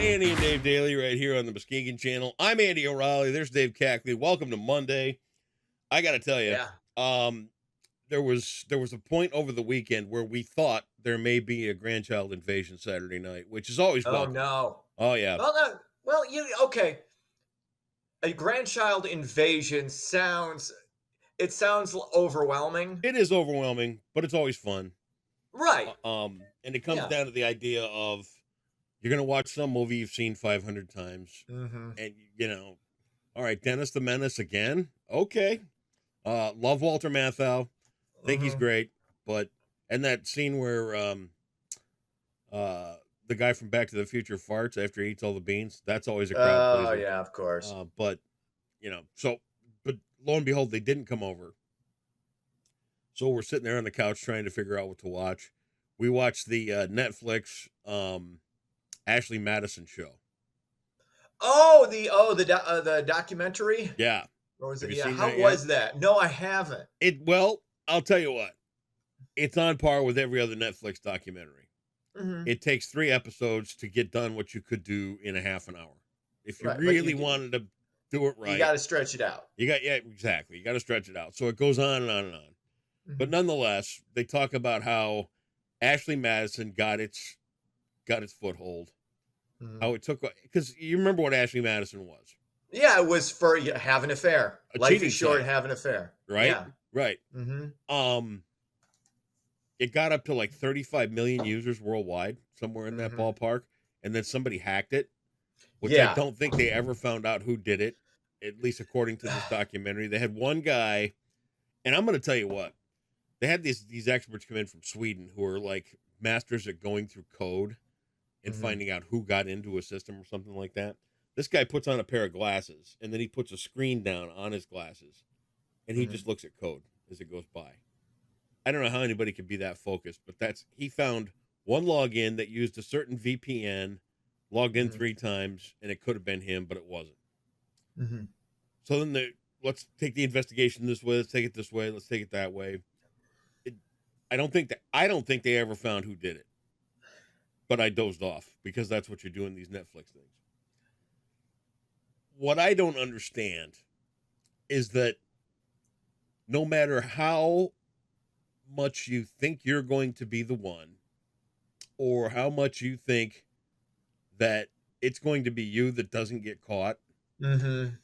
Andy and Dave Daly right here on the Muskegon channel. I'm Andy O'Reilly. There's Dave Cackley. Welcome to Monday. I got to tell you, Yeah. there was a point over the weekend where we thought there may be a grandchild invasion Saturday night, which is always Oh, welcome. no. Oh yeah, Well, no. Well, okay. A grandchild invasion sounds overwhelming. it is overwhelming, but it's always fun. Right. And it comes Yeah. down to the idea of you're gonna watch some movie you've seen 500 times, Mm-hmm. and all right, Dennis the Menace again. Okay, love Walter Matthau. Think he's Mm-hmm. great, but and that scene where the guy from Back to the Future farts after he eats all the beans, that's always a crowd Oh, pleaser. yeah, of course. But but lo and behold, they didn't come over. So we're sitting there on the couch trying to figure out what to watch. We watched the Netflix Ashley Madison show. The documentary? Yeah. Or was Have it? you Yeah. seen How that was yet? that? No, I haven't. Well, I'll tell you what. It's on par with every other Netflix documentary. Mm-hmm. It takes 3 episodes to get done what you could do in a half an hour. If you Right, but really wanted to do it you right, got to stretch it out. yeah, exactly. You got to stretch it out. So it goes on and on and on. But Mm-hmm. nonetheless, they talk about how Ashley Madison got its foothold. Mm-hmm. How it took, because you remember what Ashley Madison was, Yeah, it was for have an affair. a Life cheating is short. site, Have an affair. right? Yeah. Right. Mm-hmm. It got up to like 35 million users worldwide, somewhere in that Mm-hmm. ballpark, and then somebody hacked it, which I Yeah. don't think they ever found out who did it, at least according to this documentary. They had one guy, and I'm going to tell you what, they had these experts come in from Sweden who are like masters at going through code and Mhm. finding out who got into a system or something like that. This guy puts on a pair of glasses, and then he puts a screen down on his glasses, and he Mhm. just looks at code as it goes by. I don't know how anybody could be that focused, but he found one login that used a certain VPN, logged in Mhm. 3 times, and it could have been him, but it wasn't. Mm-hmm. So then let's take the investigation this way, let's take it this way, let's take it that way. I don't think they ever found who did it. But I dozed off because that's what you do in these Netflix things. What I don't understand is that no matter how much you think you're going to be the one, or how much you think that it's going to be you that doesn't get caught, Mm-hmm.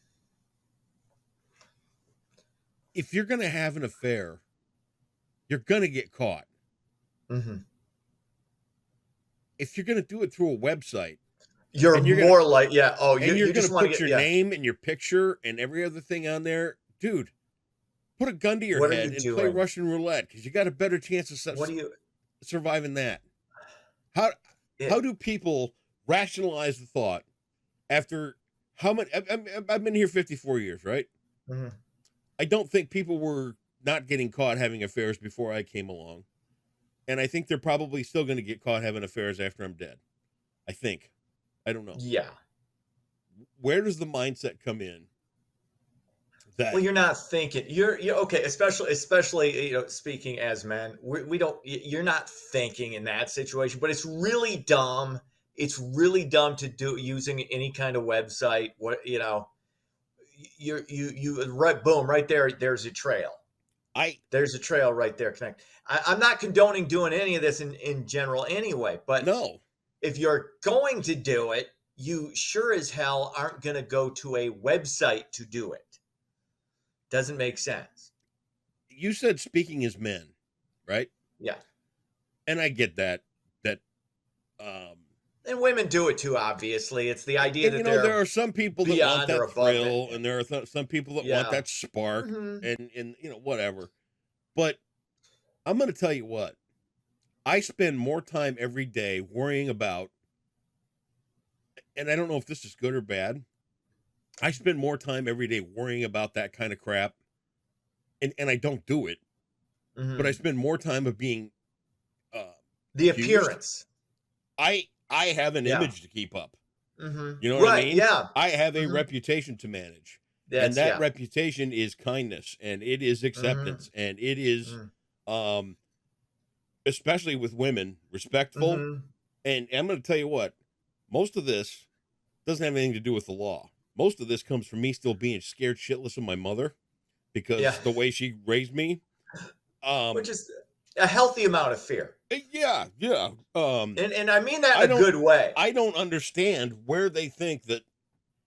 if you're going to have an affair, you're going to get caught. Mm-hmm. If you're going to do it through a website, You're and you're going more like, yeah. Oh, and you're you going just to want to put get, your yeah. name and your picture and every other thing on there, dude, put a gun to your What are head you and play doing? Russian roulette, because you got a better chance of What do you? surviving that. How It, do people rationalize the thought after how many? I've been here 54 years, right? Mhm. I don't think people were not getting caught having affairs before I came along, and I think they're probably still going to get caught having affairs after I'm dead. I think. I don't know. Yeah. Where does the mindset come in that Well, you're not thinking. You're okay. Especially speaking as men, we don't. You're not thinking in that situation. But it's really dumb. It's really dumb to do using any kind of website. You right, boom, right there. There's a trail. I There's a trail right there. Connect. I'm not condoning doing any of this in general anyway. But no. if you're going to do it, you sure as hell aren't going to go to a website to do it. Doesn't make sense. You said speaking as men, right? Yeah. And I get that. Um, And women do it too, obviously. It's the idea and that there they're are some people that want beyond or that above it. thrill, and there are some people that want Yeah. that spark, Hmm. and whatever. But I'm going to tell you what. I spend more time every day worrying about, and I don't know if this is good or bad. I spend more time every day worrying about that kind of crap, and I don't do it, Hmm. but I spend more time of being The accused. appearance. I have an Yeah. image to keep up. Hmm. You know what I Right. mean? Yeah. I have a Hmm. reputation to manage. And That's, that yeah. reputation is kindness, and it is Hmm. acceptance, and it is um especially with women, respectful. Hmm. And I'm going to tell you what, most of this Doesn't have anything to do with the law. Most of this comes from me still being scared shitless of my mother Yeah, because the way she raised me. which is a healthy amount of fear, Yeah, yeah. and I mean that I in a don't, good way. I don't understand where they think that.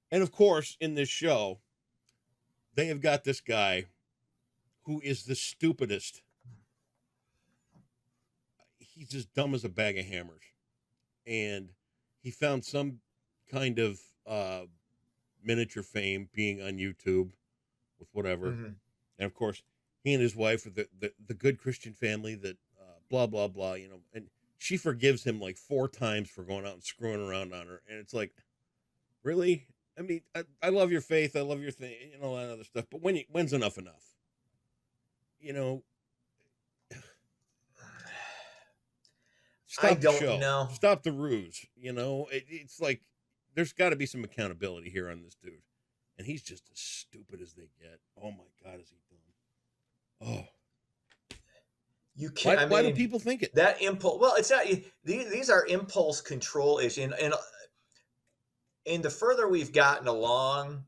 And of course, in this show, they have got this guy who is the stupidest. He's as dumb as a bag of hammers, and he found some kind of miniature fame being on YouTube with whatever. Hmm. And of course, he and his wife are the good Christian family that blah blah blah, and she forgives him like 4 times for going out and screwing around on her, and it's like, really? I mean, I love your faith, I love your thing, all that other stuff, but when's enough enough? You know, I stop the don't show, know. stop the ruse. It's like there's got to be some accountability here on this dude, and he's just as stupid as they get. Oh my God, is he dumb? Oh. You can't. Why do people think it? That impulse. Well, it's not. These are impulse control issues, and the further we've gotten along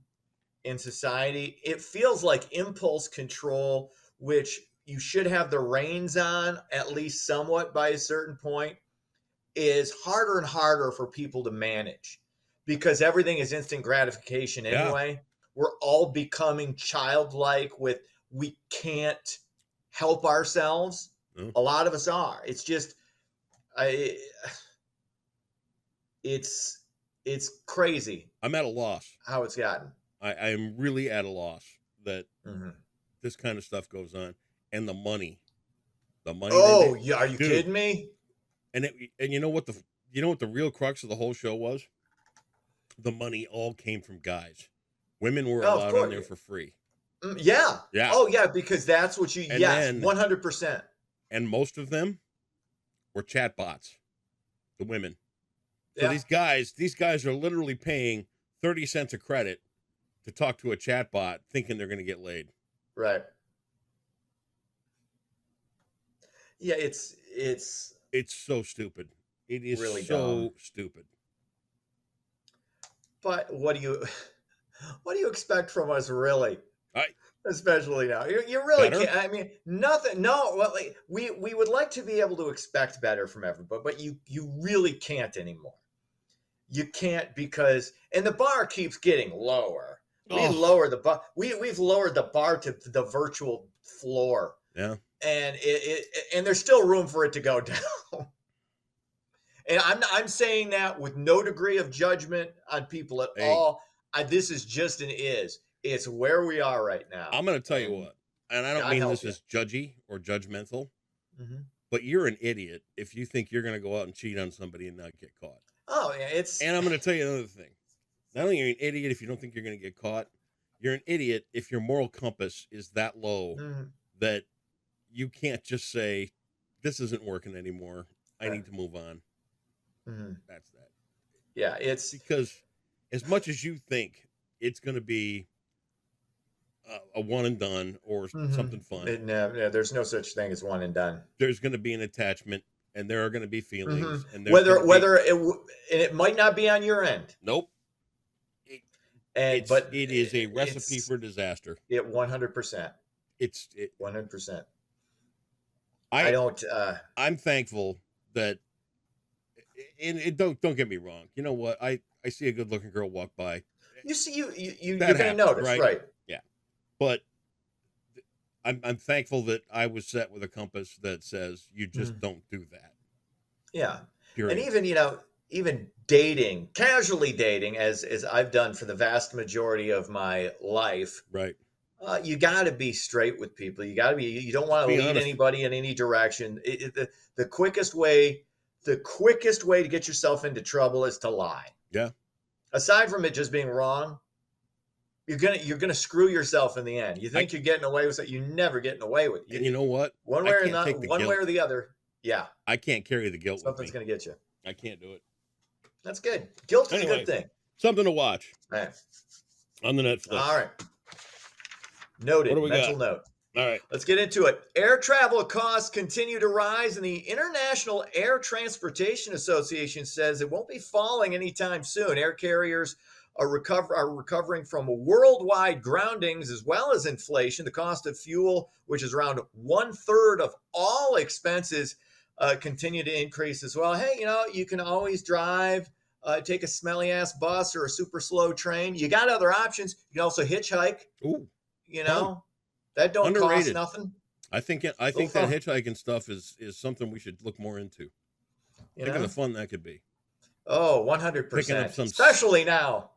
in society, it feels like impulse control, which you should have the reins on at least somewhat by a certain point, is harder and harder for people to manage because everything is instant gratification anyway. Yeah. We're all becoming childlike with we can't help ourselves. A lot of us are. It's just it's crazy. I'm at a loss how it's gotten. I am really at a loss that this kind of stuff goes on, and the money. Oh, yeah, are you kidding me? And you know what the real crux of the whole show was? The money all came from guys. Women were allowed on there for free. Yeah. Yeah. Oh, yeah, because that's what you. And yes, then, 100%. And most of them were chatbots. The women. So yeah. these guys are literally paying 30 cents a credit to talk to a chatbot, thinking they're going to get laid. Right. Yeah, it's so stupid. It is really so dumb. Stupid. But what do you expect from us, really? Especially now, you really can't. I mean, nothing. No, well, like, we would like to be able to expect better from everybody, but you really can't anymore. You can't because, and the bar keeps getting lower. We lower the bar. We've lowered the bar to the virtual floor. Yeah. And and there's still room for it to go down. And I'm saying that with no degree of judgment on people at all. This is just it's where we are right now. I'm going to tell you what, and I don't mean this as judgy or judgmental, but you're an idiot if you think you're going to go out and cheat on somebody and not get caught. Oh, yeah, And I'm going to tell you another thing. Not only are you an idiot if you don't think you're going to get caught, you're an idiot if your moral compass is that low that you can't just say, this isn't working anymore. I need to move on. That's that. Yeah, it's because as much as you think it's going to be a one and done or something fun, no, there's no such thing as one and done. There's going to be an attachment, and there are going to be feelings, and it might not be on your end. Nope. But it is a recipe for disaster. It 100%. It's 100%. I don't. I'm thankful that. And don't get me wrong. You know what? I see a good looking girl walk by. You see, you're gonna notice, right? Yeah. But I'm thankful that I was set with a compass that says you just don't do that. Yeah. Period. And even dating, casually dating, as I've done for the vast majority of my life. Right. You got to be straight with people. You got to be. You don't want to lead anybody in any direction. The quickest way to get yourself into trouble is to lie. Yeah. Aside from it just being wrong, you're gonna screw yourself in the end. You think you're getting away with it, you're never getting away with it. And you know what? One way or the other. Yeah. I can't carry the guilt. Something's gonna get you. I can't do it. That's good. Guilt is a good thing. Something to watch. Right. On the Netflix. All right. Noted. Mental note. All right. Let's get into it. Air travel costs continue to rise, and the International Air Transportation Association says it won't be falling anytime soon. Air carriers are recovering from worldwide groundings as well as inflation. The cost of fuel, which is around 1/3 of all expenses, continue to increase as well. Hey, you can always drive, take a smelly ass bus or a super slow train. You got other options. You can also hitchhike. Ooh, You fun. know, that don't cost Underrated. nothing. I think that hitchhiking stuff is something we should look more into. Think of the fun that could be. Oh, 100%. Especially now.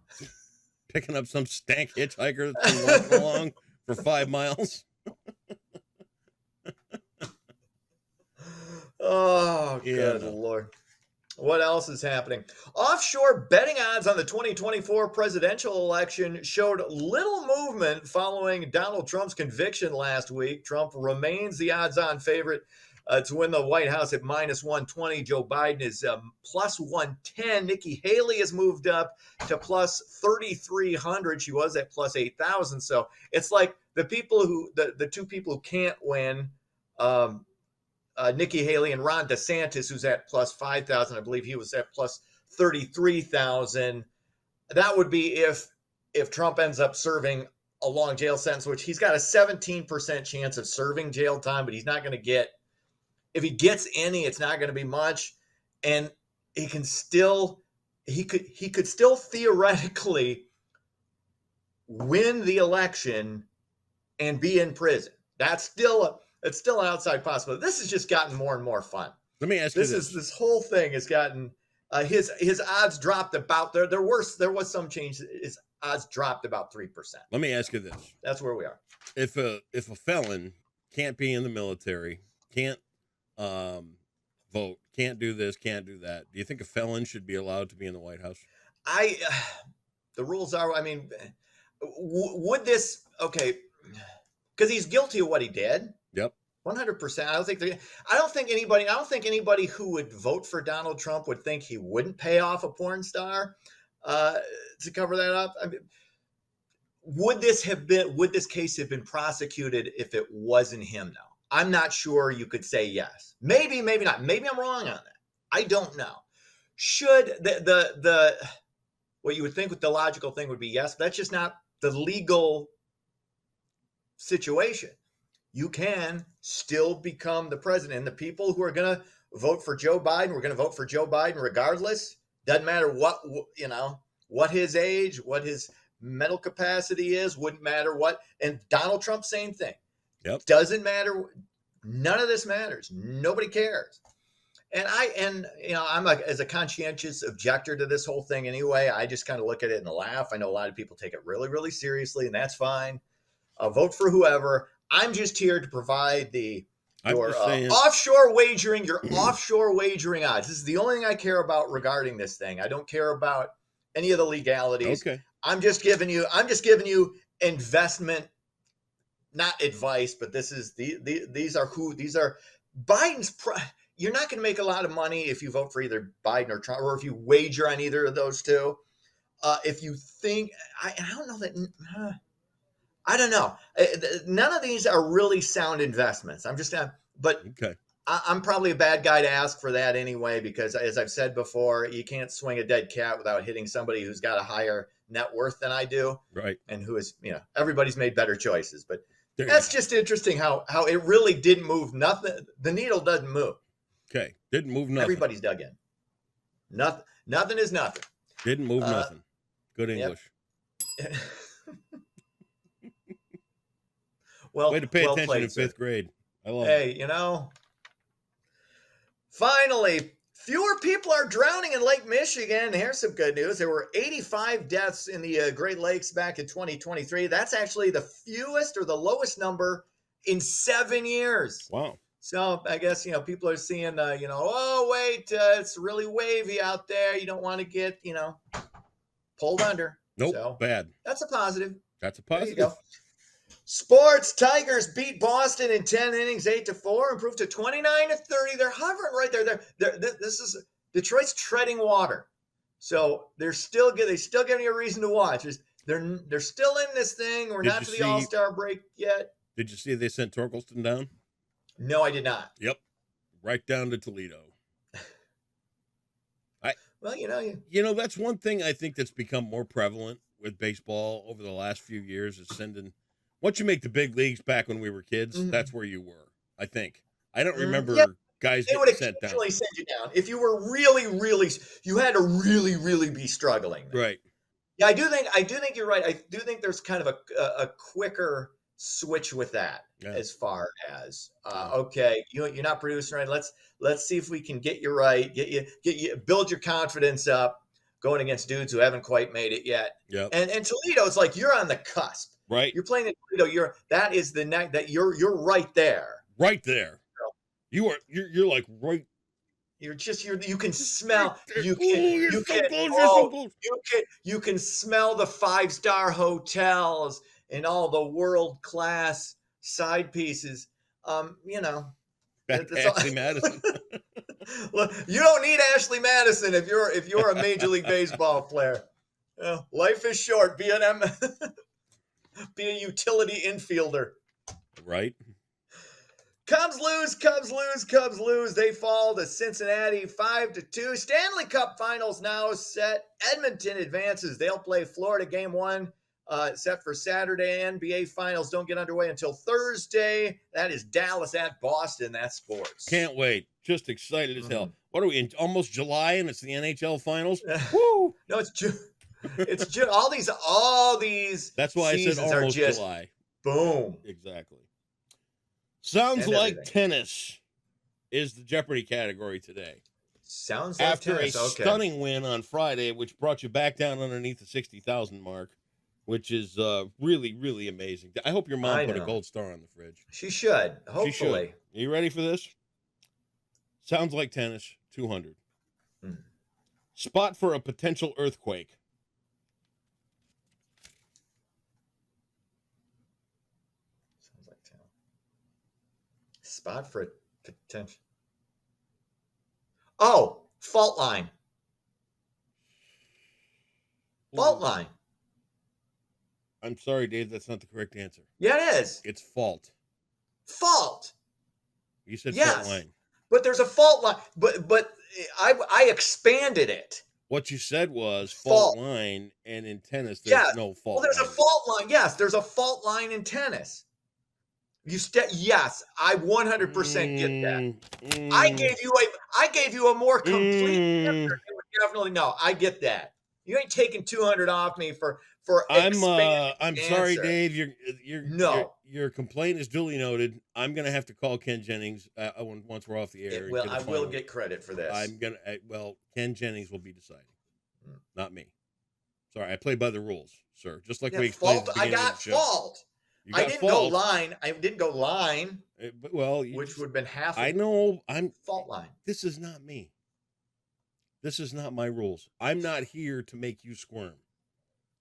Picking up some stank hitchhiker that's been walking along for 5 miles. Oh, good Lord. What else is happening? Offshore betting odds on the 2024 presidential election showed little movement following Donald Trump's conviction last week. Trump remains the odds-on favorite to win the White House at -120. Joe Biden is +110. Nikki Haley has moved up to +3,300. She was at +8,000. So it's like the two people who can't win, Nikki Haley and Ron DeSantis, who's at +5,000. I believe he was at +33,000. That would be if Trump ends up serving a long jail sentence, which he's got a 17% chance of serving jail time, but he's not going to get. If he gets any, it's not going to be much, and he could still theoretically win the election and be in prison. It's still an outside possibility. This has just gotten more and more fun. Let me ask you this. This whole thing has gotten his odds dropped about there. There was some change. His odds dropped about 3%. Let me ask you this. That's where we are. If a felon can't be in the military, can't vote, can't do this, can't do that, do you think a felon should be allowed to be in the White House? The rules are, would this, okay, because he's guilty of what he did. Yep. 100%. I don't think anybody who would vote for Donald Trump would think he wouldn't pay off a porn star to cover that up. Would this case have been prosecuted if it wasn't him now? I'm not sure. You could say yes. Maybe, maybe not. Maybe I'm wrong on that. I don't know. Should the what you would think with the logical thing would be yes, but that's just not the legal situation. You can still become the president. And the people who are going to vote for Joe Biden, we're going to vote for Joe Biden regardless. Doesn't matter what his age, what his mental capacity is, wouldn't matter what. And Donald Trump, same thing. Yep. Doesn't matter. None of this matters. Nobody cares. And I'm as a conscientious objector to this whole thing anyway. I just kind of look at it and laugh. I know a lot of people take it really, really seriously, and that's fine. Vote for whoever. I'm just here to provide your offshore wagering odds. This is the only thing I care about regarding this thing. I don't care about any of the legalities. Okay. I'm just giving you investment, not advice, but these are Biden's. You're not going to make a lot of money if you vote for either Biden or Trump, or if you wager on either of those two. If you think, I don't know that. I don't know. None of these are really sound investments. I'm just, but okay. I'm probably a bad guy to ask for that anyway, because as I've said before, you can't swing a dead cat without hitting somebody who's got a higher net worth than I do. Right. And who is, everybody's made better choices, but that's just interesting how it really didn't move nothing. The needle doesn't move. Okay. Didn't move nothing. Everybody's dug in. Nothing is nothing. Didn't move nothing. Good English. Yep. Way to pay attention in fifth grade. I love it. Hey, finally, fewer people are drowning in Lake Michigan. Here's some good news. There were 85 deaths in the Great Lakes back in 2023. That's actually the fewest or the lowest number in 7 years. Wow. So I guess, people are seeing, oh, wait, it's really wavy out there. You don't want to get, pulled under. Nope. So, bad. That's a positive. That's a positive. There you go. Sports, Tigers beat Boston in 10 innings, 8-4, improved to 29-30. They're hovering right there. This is Detroit's treading water. So they still giving you a reason to watch. They're still in this thing. We're not to the All-Star break yet. Did you see they sent Torkelson down? No, I did not. Yep, right down to Toledo. Well, That's one thing I think that's become more prevalent with baseball over the last few years is sending. Once you make the big leagues back when we were kids, that's where you were. I think. I don't remember guys they would getting sent down. occasionally send you down if you were really, really. You had to really, really be struggling. Right. Yeah, I do think you're right. I do think there's kind of a quicker switch with that as far as okay, you're not producing right. Let's see if we can get you right, get you build your confidence up going against dudes who haven't quite made it yet. Yeah. And Toledo, it's like you're on the cusp. Right. You're playing in Toledo. That is the neck that you're right there. Right there. You're like right. You can smell. You can smell the 5-star hotels and all the world-class side pieces. Ashley Madison. Look, you don't need Ashley Madison if you're a Major League Baseball player. Life is short. Be a utility infielder. Right. Cubs lose. They fall to Cincinnati 5-2. Stanley Cup Finals now set. Edmonton advances. They'll play Florida Game 1 set for Saturday. NBA Finals don't get underway until Thursday. That is Dallas at Boston. That's sports. Can't wait. Just excited as hell. What are we in almost July and it's the NHL Finals? Woo! No, it's June. It's June. All these. That's why I said almost July. Boom. Exactly. Sounds like tennis is the Jeopardy category today. Sounds like after tennis. a stunning win on Friday, which brought you back down underneath the 60,000 mark, which is really, really amazing. I hope your mom put a gold star on the fridge. She should. Hopefully. She should. Are you ready for this? Sounds like tennis. 200. Spot for a potential earthquake. Spot for a potential. Oh, fault line. Fault line. I'm sorry, Dave. That's not the correct answer. Yeah, it is. It's fault. Fault. You said fault line. But there's a fault line. But I expanded it. What you said was fault line, and in tennis, there's no fault. Well, there's a fault line. Yes, there's a fault line in tennis. Yes, I 100% get that. I gave you a more complete answer. Definitely no. I get that. You ain't taking 200 off me for. I'm sorry, Dave. Your complaint is duly noted. I'm gonna have to call Ken Jennings once we're off the air. I will get credit for this. Ken Jennings will be deciding, not me. Sorry, I play by the rules, sir. Just like we explained. I got fault. I didn't go line. Which would have been half. I know. I'm fault line. This is not me. This is not my rules. I'm not here to make you squirm.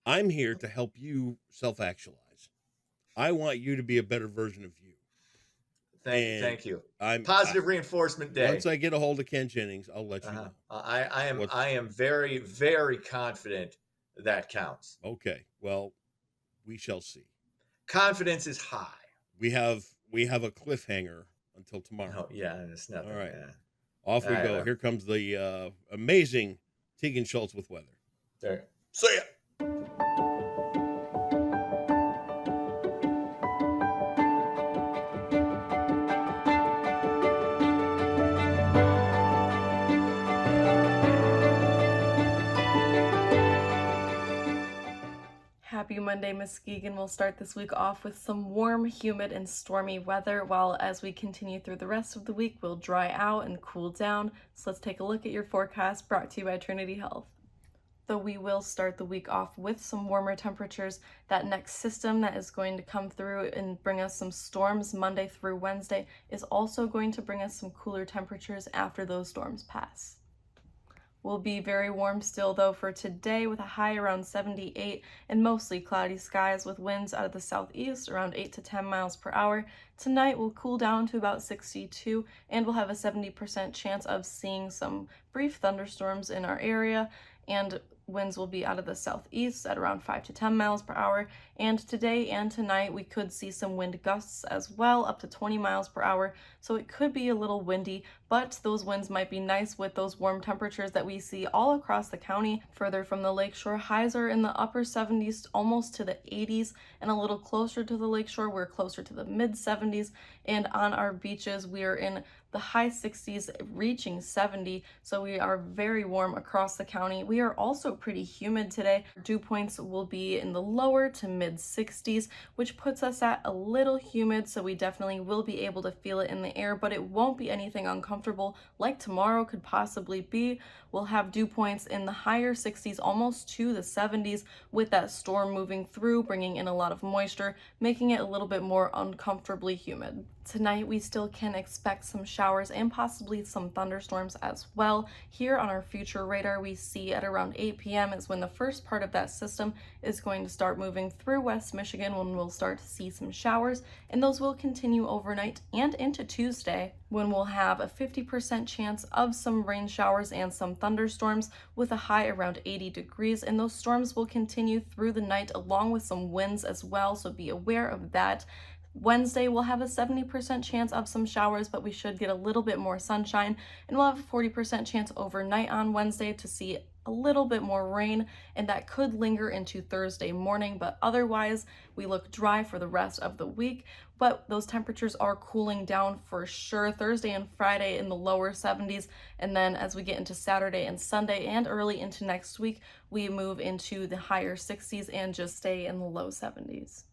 I'm here to help you self-actualize. I want you to be a better version of you. Thank you. Positive reinforcement day. Once I get a hold of Ken Jennings, I'll let you know. I am very, very confident that counts. Okay. Well, we shall see. Confidence is high. We have a cliffhanger until tomorrow. Oh, yeah, it's nothing. All right. Off we go. Here comes the amazing Tegan Schultz with weather. There. See ya. Happy Monday, Muskegon. We'll start this week off with some warm, humid, and stormy weather, while as we continue through the rest of the week, we'll dry out and cool down. So let's take a look at your forecast brought to you by Trinity Health. Though we will start the week off with some warmer temperatures, that next system that is going to come through and bring us some storms Monday through Wednesday is also going to bring us some cooler temperatures after those storms pass. Will be very warm still though for today, with a high around 78 and mostly cloudy skies with winds out of the southeast around 8 to 10 miles per hour. Tonight will cool down to about 62 and we'll have a 70% chance of seeing some brief thunderstorms in our area, and winds will be out of the southeast at around 5 to 10 miles per hour. And today and tonight, we could see some wind gusts as well, up to 20 miles per hour. So it could be a little windy, but those winds might be nice with those warm temperatures that we see all across the county. Further from the lakeshore, highs are in the upper 70s, almost to the 80s, and a little closer to the lakeshore, we're closer to the mid 70s. And on our beaches, we are in the high 60s, reaching 70, so we are very warm across the county. We are also pretty humid today. Dew points will be in the lower to mid 60s, which puts us at a little humid, so we definitely will be able to feel it in the air, but it won't be anything uncomfortable like tomorrow could possibly be. We'll have dew points in the higher 60s, almost to the 70s, with that storm moving through, bringing in a lot of moisture, making it a little bit more uncomfortably humid. Tonight, we still can expect some showers and possibly some thunderstorms as well. Here on our future radar, we see at around 8 p.m. is when the first part of that system is going to start moving through West Michigan, when we'll start to see some showers, and those will continue overnight and into Tuesday, when we'll have a 50% chance of some rain showers and some thunderstorms with a high around 80 degrees, and those storms will continue through the night along with some winds as well, so be aware of that. Wednesday, we'll have a 70% chance of some showers, but we should get a little bit more sunshine, and we'll have a 40% chance overnight on Wednesday to see a little bit more rain, and that could linger into Thursday morning, but otherwise we look dry for the rest of the week. But those temperatures are cooling down for sure Thursday and Friday in the lower 70s, and then as we get into Saturday and Sunday and early into next week, we move into the higher 60s and just stay in the low 70s.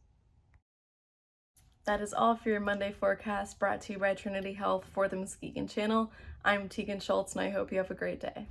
That is all for your Monday forecast, brought to you by Trinity Health for the Muskegon channel. I'm Tegan Schultz, and I hope you have a great day.